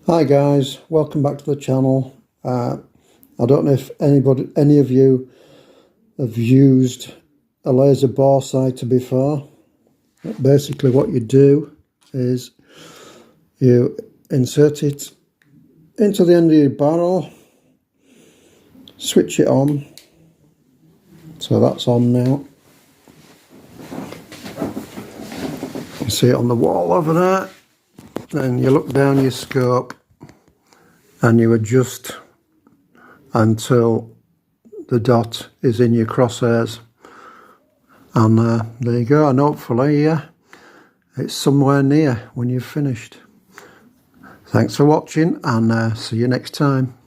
Hi guys, welcome back to the channel. I don't know if any of you have used a laser bore sighter before. Basically what you do is you insert it into the end of your barrel, switch it on, so that's on now. You see it on the wall over there. Then you look down your scope and you adjust until the dot is in your crosshairs, and there you go, and hopefully it's somewhere near when you've finished. Thanks for watching, and see you next time.